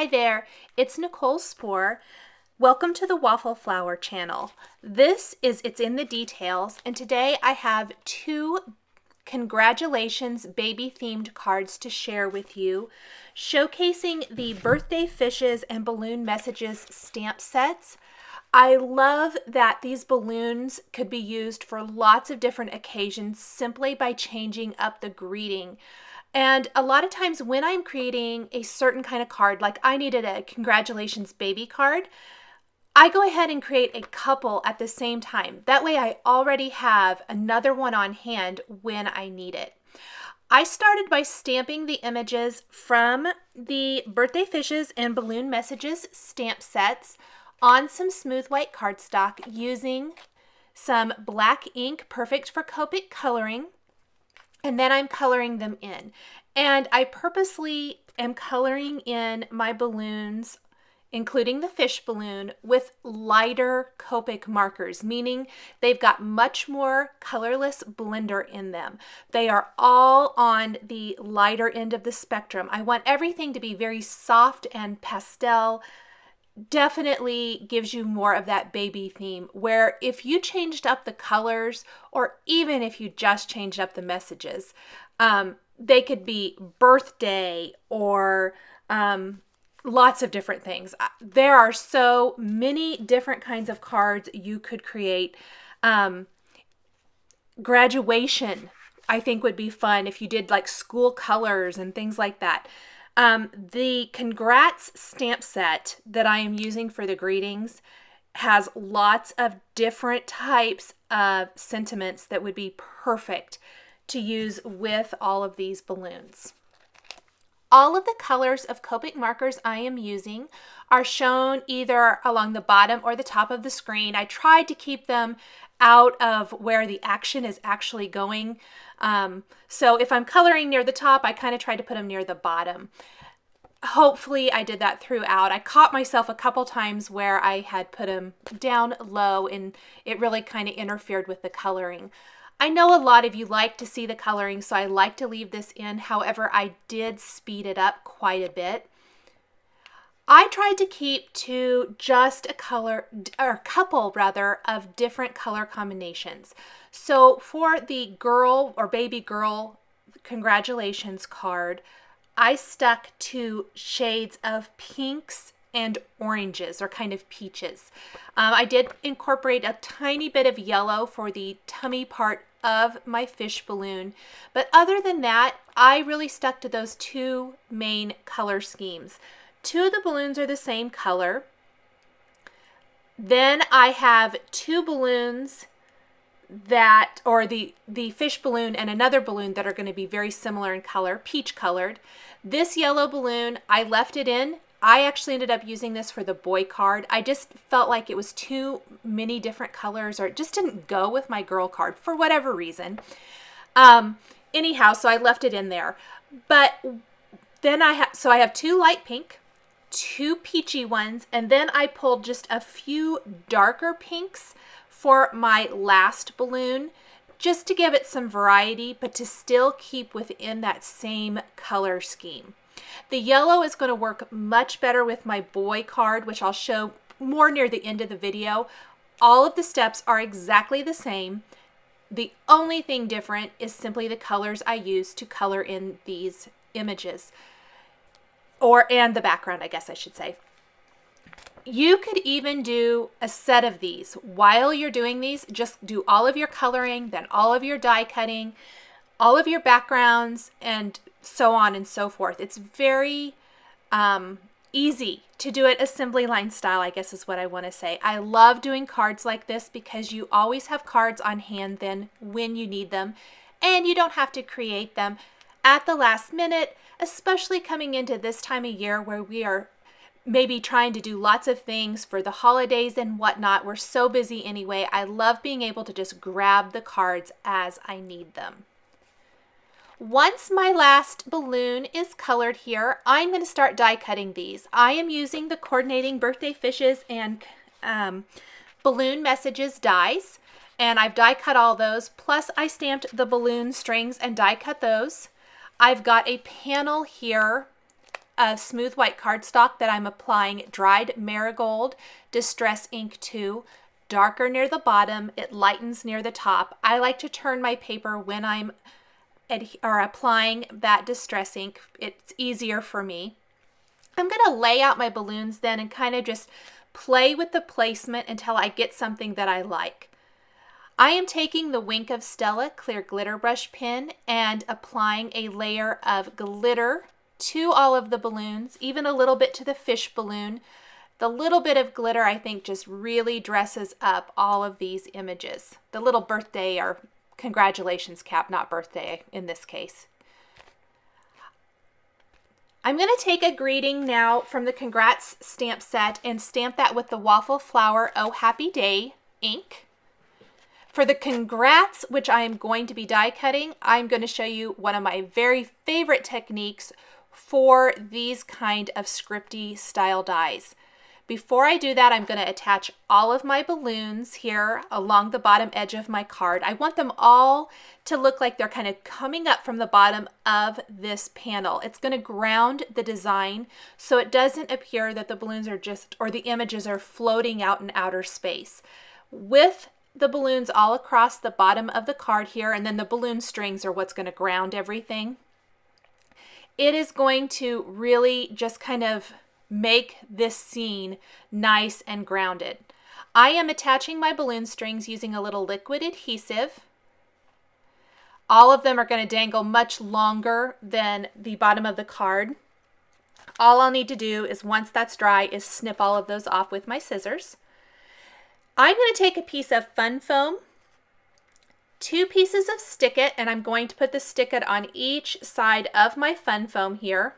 there, it's Nicole Spohr. Welcome to the Waffle Flower channel. It's in the details, and today I have two congratulations baby themed cards to share with you, showcasing the birthday fishes and balloon messages stamp sets. I love that these balloons could be used for lots of different occasions simply by changing up the greeting. And a lot of times when I'm creating a certain kind of card, like I needed a congratulations baby card, I go ahead and create a couple at the same time. That way I already have another one on hand when I need it. I started by stamping the images from the birthday fishes and balloon messages stamp sets on some smooth white cardstock using some black ink, perfect for Copic coloring. And then I'm coloring them in. And I purposely am coloring in my balloons, including the fish balloon, with lighter Copic markers, meaning they've got much more colorless blender in them. They are all on the lighter end of the spectrum. I want everything to be very soft and pastel. Definitely gives you more of that baby theme, where if you changed up the colors, or even if you just changed up the messages, they could be birthday or lots of different things. There are so many different kinds of cards you could create. Graduation, I think, would be fun if you did like school colors and things like that. The Congrats stamp set that I am using for the greetings has lots of different types of sentiments that would be perfect to use with all of these balloons. All of the colors of Copic markers I am using are shown either along the bottom or the top of the screen. I tried to keep them out of where the action is actually going. So if I'm coloring near the top, I kind of tried to put them near the bottom. Hopefully I did that throughout. I caught myself a couple times where I had put them down low and it really kind of interfered with the coloring. I know a lot of you like to see the coloring, so I like to leave this in. However, I did speed it up quite a bit. I tried to keep to just a couple of different color combinations. So for the girl or baby girl congratulations card, I stuck to shades of pinks and oranges, or kind of peaches. I did incorporate a tiny bit of yellow for the tummy part of my fish balloon, but other than that, I really stuck to those two main color schemes. Two of the balloons are the same color. Then I have two balloons that, or the fish balloon and another balloon that are going to be very similar in color, peach colored. This yellow balloon, I left it in. I actually ended up using this for the boy card. I just felt like it was too many different colors, or it just didn't go with my girl card for whatever reason. Anyhow, so I left it in there. But then I have two light pink, two peachy ones, and then I pulled just a few darker pinks for my last balloon, just to give it some variety, but to still keep within that same color scheme. The yellow is going to work much better with my boy card, which I'll show more near the end of the video. All of the steps are exactly the same. The only thing different is simply the colors I use to color in these images, and the background, I guess I should say. You could even do a set of these. While you're doing these, just do all of your coloring, then all of your die cutting, all of your backgrounds, and so on and so forth. It's very easy to do it assembly line style, I guess is what I want to say. I love doing cards like this because you always have cards on hand then when you need them, and you don't have to create them at the last minute, especially coming into this time of year where we are maybe trying to do lots of things for the holidays and whatnot. We're so busy anyway. I love being able to just grab the cards as I need them. Once my last balloon is colored here, I'm going to start die cutting these. I am using the coordinating birthday fishes and balloon messages dies, and I've die cut all those, plus I stamped the balloon strings and die cut those. I've got a panel here of smooth white cardstock that I'm applying dried marigold distress ink to. Darker near the bottom, it lightens near the top. I like to turn my paper when I'm applying that distress ink. It's easier for me. I'm going to lay out my balloons then and kind of just play with the placement until I get something that I like. I am taking the Wink of Stella clear glitter brush pen and applying a layer of glitter to all of the balloons, even a little bit to the fish balloon. The little bit of glitter, I think, just really dresses up all of these images. The little birthday or congratulations cap, not birthday in this case. I'm going to take a greeting now from the Congrats stamp set and stamp that with the Waffle Flower Oh Happy Day ink. For the Congrats, which I am going to be die cutting, I'm going to show you one of my very favorite techniques for these kind of scripty style dies. Before I do that, I'm going to attach all of my balloons here along the bottom edge of my card. I want them all to look like they're kind of coming up from the bottom of this panel. It's going to ground the design so it doesn't appear that the balloons are just, or the images are floating out in outer space. With the balloons all across the bottom of the card here, and then the balloon strings are what's going to ground everything, it is going to really just kind of make this scene nice and grounded. I am attaching my balloon strings using a little liquid adhesive. All of them are going to dangle much longer than the bottom of the card. All I'll need to do is, once that's dry, is snip all of those off with my scissors. I'm going to take a piece of fun foam, 2 pieces of Stick It, and I'm going to put the Stick It on each side of my fun foam here.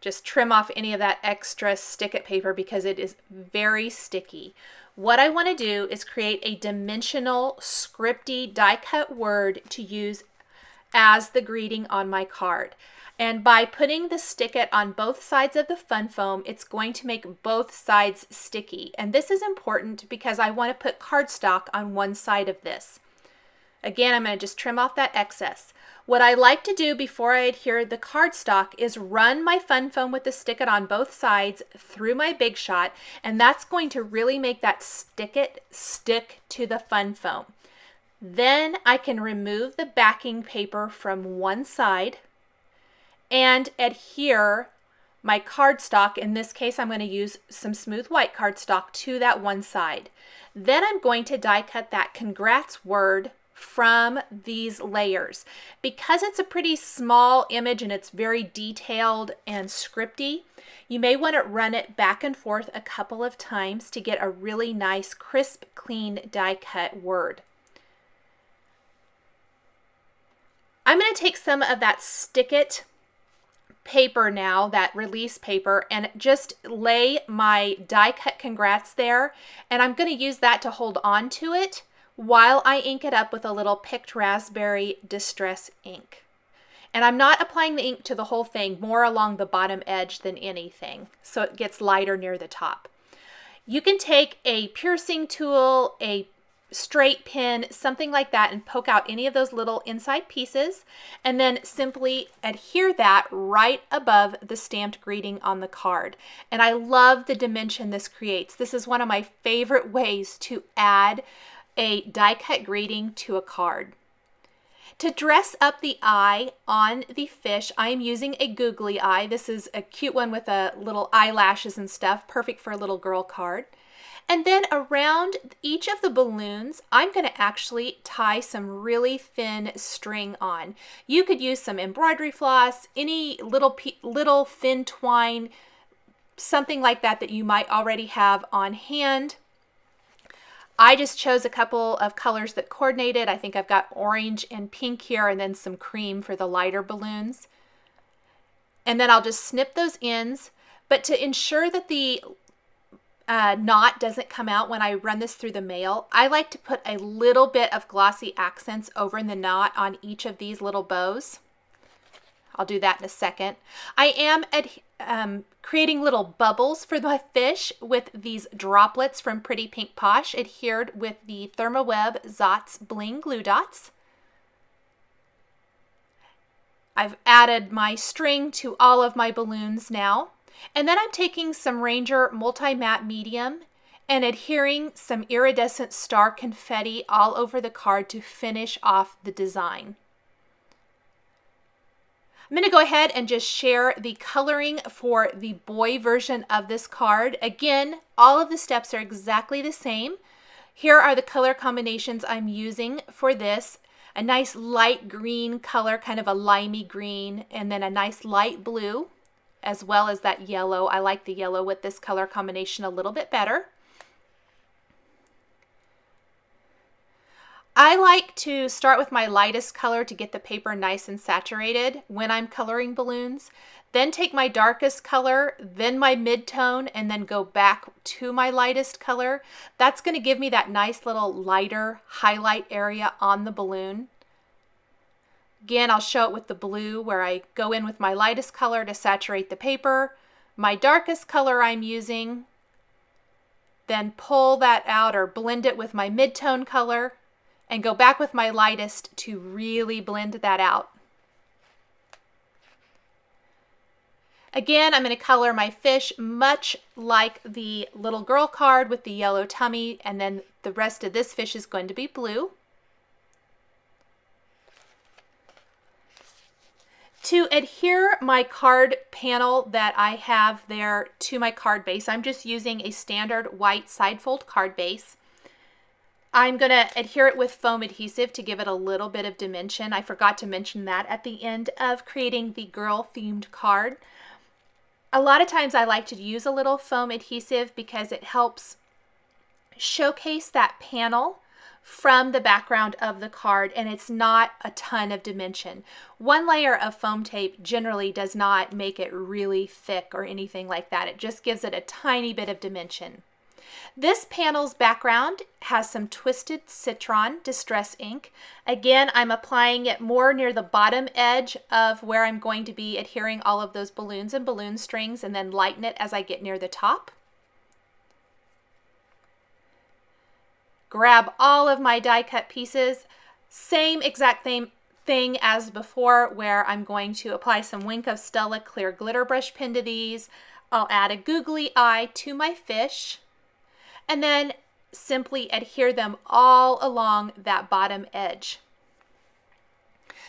Just trim off any of that extra Stick It paper because it is very sticky. What I want to do is create a dimensional scripty die cut word to use as the greeting on my card. And by putting the Stick It on both sides of the fun foam, it's going to make both sides sticky. And this is important because I want to put cardstock on one side of this. Again, I'm going to just trim off that excess. What I like to do before I adhere the cardstock is run my fun foam with the Stick It on both sides through my Big Shot, and that's going to really make that Stick It stick to the fun foam. Then I can remove the backing paper from one side and adhere my cardstock. In this case, I'm going to use some smooth white cardstock to that one side. Then I'm going to die cut that Congrats word from these layers. Because it's a pretty small image and it's very detailed and scripty, you may want to run it back and forth a couple of times to get a really nice, crisp, clean die cut word. I'm going to take some of that Stick It paper now, that release paper, and just lay my die cut Congrats there, and I'm going to use that to hold on to it while I ink it up with a little picked raspberry distress ink. And I'm not applying the ink to the whole thing, more along the bottom edge than anything, so it gets lighter near the top. You can take a piercing tool, a straight pin, something like that, and poke out any of those little inside pieces, and then simply adhere that right above the stamped greeting on the card. And I love the dimension this creates. This is one of my favorite ways to add a die cut greeting to a card. To dress up the eye on the fish, I am using a googly eye. This is a cute one with a little eyelashes and stuff, perfect for a little girl card. And then around each of the balloons, I'm going to actually tie some really thin string on. You could use some embroidery floss, any little thin twine, something like that that you might already have on hand. I just chose a couple of colors that coordinated. I think I've got orange and pink here, and then some cream for the lighter balloons. And then I'll just snip those ends. But to ensure that the knot doesn't come out when I run this through the mail, I like to put a little bit of Glossy Accents over in the knot on each of these little bows. I'll do that in a second. I am creating little bubbles for the fish with these droplets from Pretty Pink Posh, adhered with the Thermoweb Zots Bling glue dots. I've added my string to all of my balloons now. And then I'm taking some Ranger Multi-Matte Medium and adhering some iridescent star confetti all over the card to finish off the design. I'm going to go ahead and just share the coloring for the boy version of this card. Again, all of the steps are exactly the same. Here are the color combinations I'm using for this. A nice light green color, kind of a limey green, and then a nice light blue, as well as that yellow. I like the yellow with this color combination a little bit better. I like to start with my lightest color to get the paper nice and saturated when I'm coloring balloons. Then take my darkest color, then my mid-tone, and then go back to my lightest color. That's going to give me that nice little lighter highlight area on the balloon. Again, I'll show it with the blue where I go in with my lightest color to saturate the paper. My darkest color I'm using, then pull that out or blend it with my mid-tone color and go back with my lightest to really blend that out. Again, I'm going to color my fish much like the little girl card with the yellow tummy, and then the rest of this fish is going to be blue. To adhere my card panel that I have there to my card base, I'm just using a standard white side fold card base. I'm going to adhere it with foam adhesive to give it a little bit of dimension. I forgot to mention that at the end of creating the girl themed card. A lot of times I like to use a little foam adhesive because it helps showcase that panel from the background of the card, and it's not a ton of dimension. One layer of foam tape generally does not make it really thick or anything like that. It just gives it a tiny bit of dimension. This panel's background has some Twisted Citron Distress ink. Again, I'm applying it more near the bottom edge of where I'm going to be adhering all of those balloons and balloon strings, and then lighten it as I get near the top. Grab all of my die cut pieces, same exact thing as before, where I'm going to apply some Wink of Stella clear glitter brush pen to these. I'll add a googly eye to my fish, and then simply adhere them all along that bottom edge.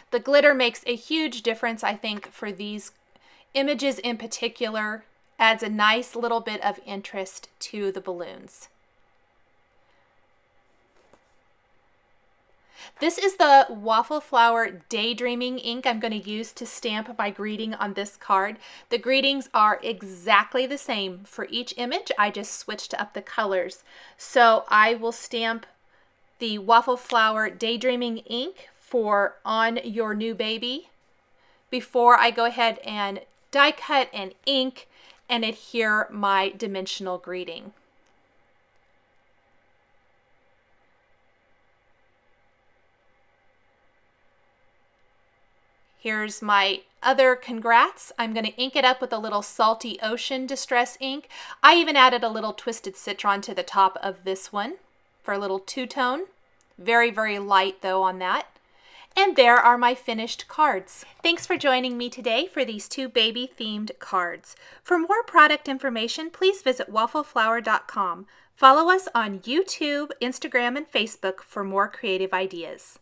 The glitter makes a huge difference, I think, for these images in particular. Adds a nice little bit of interest to the balloons. This is the Waffle Flower Daydreaming ink I'm going to use to stamp my greeting on this card. The greetings are exactly the same for each image. I just switched up the colors. So I will stamp the Waffle Flower Daydreaming ink for On Your New Baby before I go ahead and die cut and ink and adhere my dimensional greeting. Here's my other congrats. I'm going to ink it up with a little Salty Ocean Distress ink. I even added a little Twisted Citron to the top of this one for a little two-tone. Very, very light though on that. And there are my finished cards. Thanks for joining me today for these two baby themed cards. For more product information, please visit waffleflower.com. Follow us on YouTube, Instagram, and Facebook for more creative ideas.